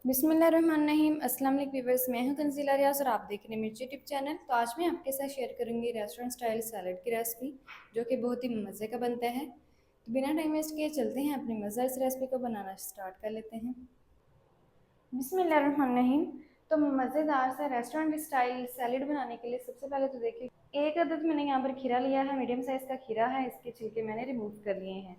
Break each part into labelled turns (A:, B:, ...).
A: बिस्मिल्लाहिर्रहमानिर्रहीम। अस्सलाम वालेकुम व्यूअर्स, मैं हूं तंजीला रियाज और आप देख रहे हैं मेरे यूट्यूब चैनल। तो आज मैं आपके साथ शेयर करूंगी रेस्टोरेंट स्टाइल सैलड की रेसिपी, जो कि बहुत ही मज़े का बनता है। तो बिना टाइम वेस्ट किए चलते हैं अपनी मज़ेदार इस रेसिपी को बनाना स्टार्ट कर लेते हैं। बिस्मिल्लाहिर्रहमानिर्रहीम। तो मज़ेदार सा रेस्टोरेंट स्टाइल सैलड बनाने के लिए सबसे पहले तो देखिए, एक अदद मैंने यहाँ पर खीरा लिया है, मीडियम साइज़ का खीरा है। इसके छिलके मैंने रिमूव कर लिए हैं।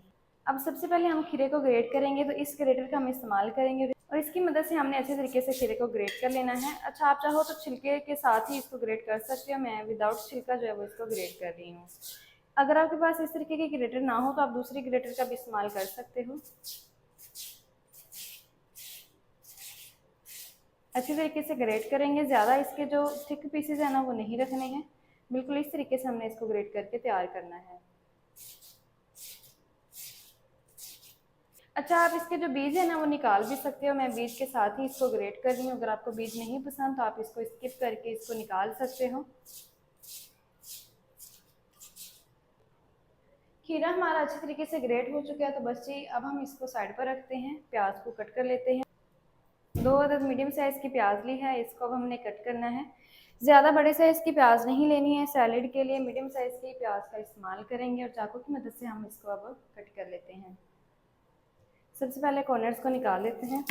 A: अब सबसे पहले हम खीरे को ग्रेट करेंगे, तो इस ग्रेटर का हम इस्तेमाल करेंगे और इसकी मदद से हमने अच्छे तरीके से खीरे को ग्रेट कर लेना है। अच्छा, आप चाहो तो छिलके के साथ ही इसको ग्रेट कर सकते हो। मैं विदाउट छिलका जो है वो इसको ग्रेट कर रही हूँ। अगर आपके पास इस तरीके की ग्रेटर ना हो तो आप दूसरी ग्रेटर का भी इस्तेमाल कर सकते हो। अच्छी तरीके से ग्रेट करेंगे। ज़्यादा इसके जो थिक पीसेज है ना वो नहीं रखने हैं। बिल्कुल इस तरीके से हमने इसको ग्रेट करके तैयार करना है। अच्छा, आप इसके जो बीज है ना वो निकाल भी सकते हो। मैं बीज के साथ ही इसको ग्रेट कर रही हूँ। अगर आपको बीज नहीं पसंद तो आप इसको स्किप करके इसको निकाल सकते हो। खीरा हमारा अच्छी तरीके से ग्रेट हो चुका है, तो बस जी अब हम इसको साइड पर रखते हैं। प्याज को कट कर लेते हैं। 2 अदद मीडियम साइज़ की प्याज ली है, इसको अब हमने कट करना है। ज़्यादा बड़े साइज़ की प्याज नहीं लेनी है। सैलेड के लिए मीडियम साइज़ की प्याज का इस्तेमाल करेंगे और चाकू की मदद से हम इसको अब कट कर लेते हैं। सबसे पहले कॉर्नर्स को निकाल लेते हैं।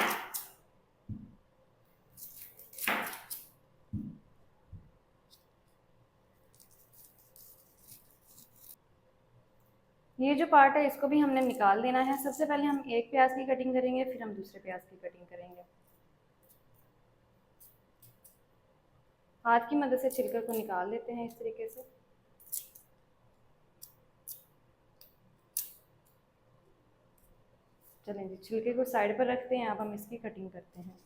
A: ये जो पार्ट है इसको भी हमने निकाल देना है। सबसे पहले हम एक प्याज की कटिंग करेंगे, फिर हम दूसरे प्याज की कटिंग करेंगे। हाथ की मदद से छिलके को निकाल लेते हैं इस तरीके से। चलें जी, छिलके को साइड पर रखते हैं। अब हम इसकी कटिंग करते हैं।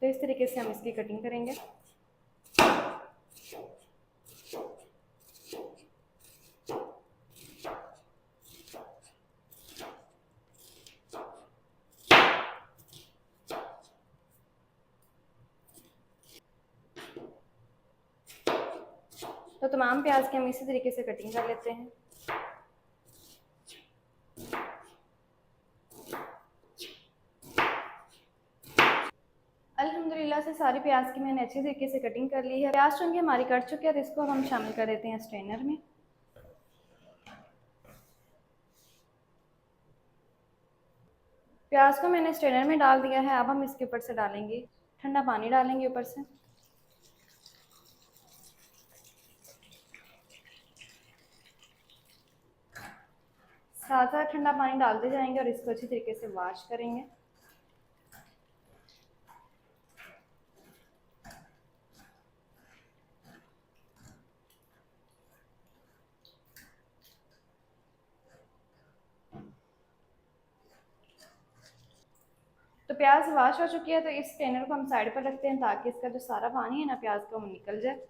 A: तो इस तरीके से हम इसकी कटिंग करेंगे। तो तमाम प्याज की हम इसी तरीके से कटिंग कर लेते हैं। अल्हम्दुलिल्लाह से सारी प्याज की मैंने अच्छी तरीके से कटिंग कर ली है। प्याज चूँकि हमारी कट चुकी है तो इसको हम शामिल कर देते हैं स्ट्रेनर में। प्याज को मैंने स्ट्रेनर में डाल दिया है। अब हम इसके ऊपर से डालेंगे ठंडा पानी, डालेंगे ऊपर से। साथ साथ ठंडा पानी डालते जाएंगे और इसको अच्छी तरीके से वॉश करेंगे। तो प्याज वॉश हो चुकी है, तो इस स्ट्रेनर को हम साइड पर रखते हैं ताकि इसका जो सारा पानी है ना प्याज का वो निकल जाए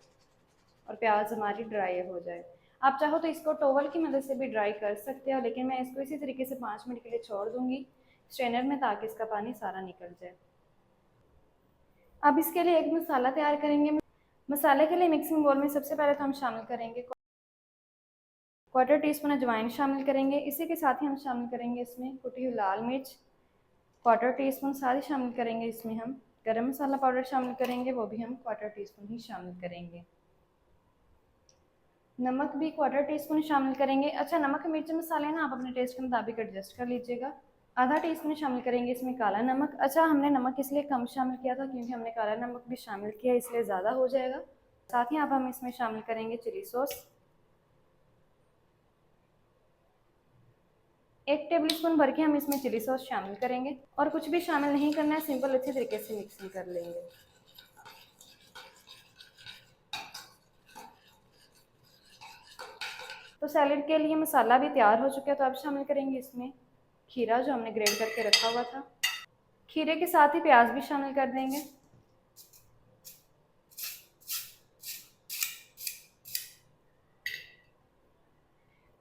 A: और प्याज हमारी ड्राई हो जाए। आप चाहो तो इसको टॉवल की मदद से भी ड्राई कर सकते हो, लेकिन मैं इसको इसी तरीके से 5 मिनट के लिए छोड़ दूंगी स्ट्रेनर में, ताकि इसका पानी सारा निकल जाए। अब इसके लिए एक मसाला तैयार करेंगे। मसाले के लिए मिक्सिंग बोल में सबसे पहले तो हम शामिल करेंगे 1/4 टीस्पून अजवाइन शामिल करेंगे। इसी के साथ ही हम शामिल करेंगे इसमें कुटी हुई लाल मिर्च 1/4 टीस्पून। साथ ही शामिल करेंगे इसमें हम गरम मसाला पाउडर शामिल करेंगे, वो भी हम 1/4 टीस्पून ही शामिल करेंगे। नमक भी 1/4 टीस्पून शामिल करेंगे। अच्छा, नमक मिर्च मसाले ना आप अपने टेस्ट के मुताबिक एडजस्ट कर लीजिएगा। आधा टीस्पून शामिल करेंगे इसमें काला नमक। अच्छा, हमने नमक इसलिए कम शामिल किया था क्योंकि हमने काला नमक भी शामिल किया, इसलिए ज़्यादा हो जाएगा। साथ ही अब हम इसमें शामिल करेंगे चिली सॉस 1 टेबल स्पून भर के हम इसमें चिली सॉस शामिल करेंगे। और कुछ भी शामिल नहीं करना है, सिंपल अच्छे तरीके से मिक्सिंग कर लेंगे। तो सैलेड के लिए मसाला भी तैयार हो चुका है। तो अब शामिल करेंगे इसमें खीरा जो हमने ग्रेट करके रखा हुआ था। खीरे के साथ ही प्याज भी शामिल कर देंगे।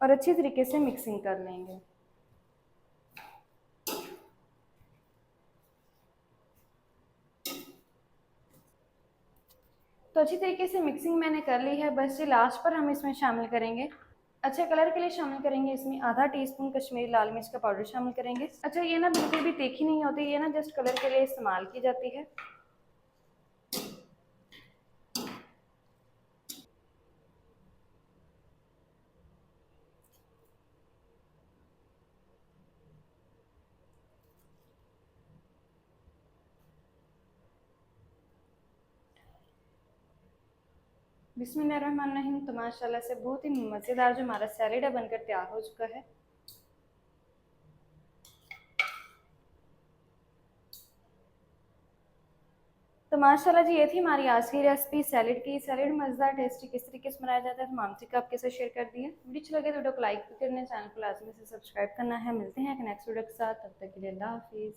A: और अच्छी तरीके से मिक्सिंग कर लेंगे। तो अच्छी तरीके से मिक्सिंग मैंने कर ली है। बस ये लास्ट पर हम इसमें शामिल करेंगे अच्छा कलर के लिए शामिल करेंगे इसमें आधा टीस्पून कश्मीरी लाल मिर्च का पाउडर शामिल करेंगे। अच्छा ये ना बिल्कुल भी तीखी नहीं होती, ये ना जस्ट कलर के लिए इस्तेमाल की जाती है। बिस्मिल्लाहिर्रहमानिर्रहीम। तो माशाल्लाह से बहुत ही मज़ेदार जो हमारा सैलेड है बनकर तैयार हो चुका है। तो माशाल्लाह जी ये थी हमारी आज की रेसिपी सैलेड की। सैलेड मज़ेदार टेस्टी किस तरीके से बनाया जाता है तो मामसी को आपके साथ शेयर कर दिया। वीडियो अच्छी लगे तो वीडियो को लाइक भी करना है, चैनल को लाजमी से सब्सक्राइब करना है। मिलते हैं एक नेक्स्ट वीडियो के साथ, तब तक के लिए अल्लाह हाफिज़।